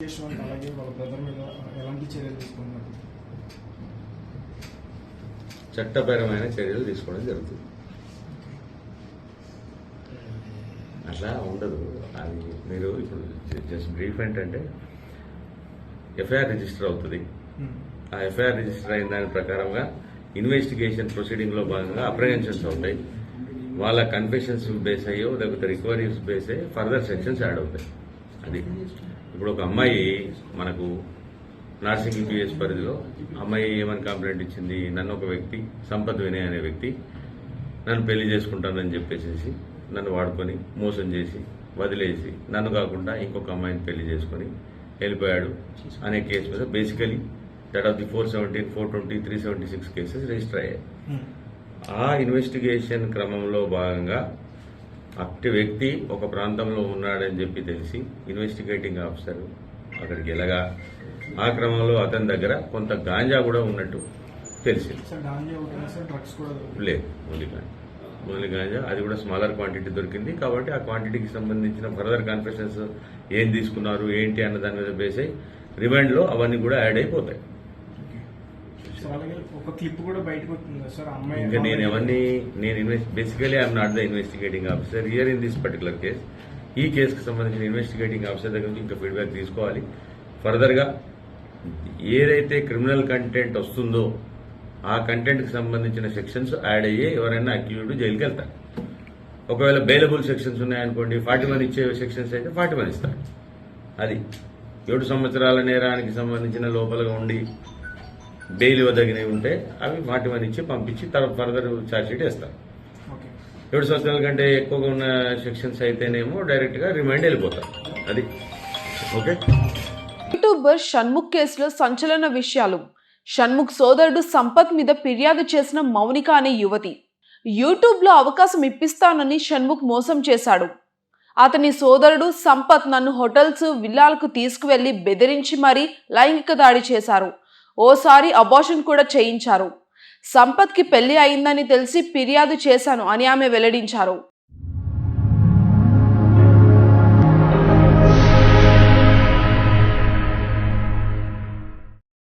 అలాగే వాళ్ళ బ్రదర్ మీద ఎలాంటి చర్యలు తీసుకున్నారు? చట్టపరమైన చర్యలు తీసుకోవడం జరుగుతుంది. అట్లా ఉండదు. అది మీరు ఇప్పుడు జస్ట్ బ్రీఫ్ ఏంటంటే ఎఫ్ఐఆర్ రిజిస్టర్ అవుతుంది. ఆ ఎఫ్ఐఆర్ రిజిస్టర్ అయిన దాని ప్రకారంగా ఇన్వెస్టిగేషన్ ప్రొసీడింగ్ లో భాగంగా అప్రహెన్షన్స్ అవుతాయి. వాళ్ళ కన్ఫెషన్స్ బేస్ అయ్యో లేకపోతే రికవరీస్ బేస్ అయ్యి ఫర్దర్ సెక్షన్స్ యాడ్ అవుతాయి. అది ఇప్పుడు ఒక అమ్మాయి మనకు నార్సింగ్ పిఎస్ పరిధిలో అమ్మాయి ఏమని కంప్లైంట్ ఇచ్చింది, నన్ను ఒక వ్యక్తి సంపత్ వినయ్ అనే వ్యక్తి నన్ను పెళ్లి చేసుకుంటానని చెప్పేసి నన్ను వాడుకొని మోసం చేసి వదిలేసి నన్ను కాకుండా ఇంకొక అమ్మాయిని పెళ్లి చేసుకొని వెళ్ళిపోయాడు అనే కేసు మీద basically that of the 417, 420, 376 cases register అయ్యాయి. ఆ ఇన్వెస్టిగేషన్ క్రమంలో భాగంగా అట్టి వ్యక్తి ఒక ప్రాంతంలో ఉన్నాడని చెప్పి తెలిసి ఇన్వెస్టిగేటింగ్ ఆఫీసర్ అక్కడికి వెళ్ళగా ఆ క్రమంలో అతని దగ్గర కొంత గాంజా కూడా ఉన్నట్టు తెలిసింది. లేదు, ఓన్లీ గాంజా, అది కూడా స్మాలర్ క్వాంటిటీ దొరికింది. కాబట్టి ఆ క్వాంటిటీకి సంబంధించిన ఫర్దర్ కన్ఫెషన్స్ ఏం తీసుకున్నారు ఏంటి అన్న దాని మీద బేస్ అయ్యి రిమాండ్లో అవన్నీ కూడా యాడ్ అయిపోతాయి. ఇంకా basically I'm not the investigating officer here in this particular case. ఈ కేసుకు సంబంధించిన ఇన్వెస్టిగేటింగ్ ఆఫీసర్ దగ్గర నుంచి ఇంకా ఫీడ్బ్యాక్ తీసుకోవాలి. ఫర్దర్ గా ఏదైతే క్రిమినల్ కంటెంట్ వస్తుందో ఆ కంటెంట్ కి సంబంధించిన సెక్షన్స్ యాడ్ అయ్యి ఎవరైనా అక్యూజ్డ్ జైలుకి వెళ్తారు. ఒకవేళ బెయిలబుల్ సెక్షన్స్ ఉన్నాయనుకోండి, 41 ఇచ్చే సెక్షన్స్ అయితే 41 ఇస్తారు. అది 7 సంవత్సరాల నేరానికి సంబంధించిన లోపలగా ఉండి బెయిల్ ఇవ్వదగినవి ఉంటే అవి 41 ఇచ్చి పంపించి తర్వాత ఫర్దర్ ఛార్జ్ షీట్ వేస్తారు. 7 సంవత్సరాల కంటే ఎక్కువగా ఉన్న సెక్షన్స్ అయితేనేమో డైరెక్ట్ గా రిమాండ్ వెళ్ళిపోతారు. అది ఓకే. యూట్యూబర్ షణ్ముఖ్ కేసులో సంచలన విషయాలు. షణ్ముఖ్ సోదరుడు సంపత్ మీద ఫిర్యాదు చేసిన మౌనిక అనే యువతి యూట్యూబ్ లో అవకాశం ఇప్పిస్తానని షణ్ముఖ్ మోసం చేశాడు. అతని సోదరుడు సంపత్ నన్ను హోటల్స్ విల్లాలకు తీసుకువెళ్లి బెదిరించి మరీ లైంగిక దాడి చేశారు. ఓసారి అబార్షన్ కూడా చేయించారు. సంపత్ కి పెళ్లి అయిందని తెలిసి ఫిర్యాదు చేశాను అని ఆమె వెల్లడించారు.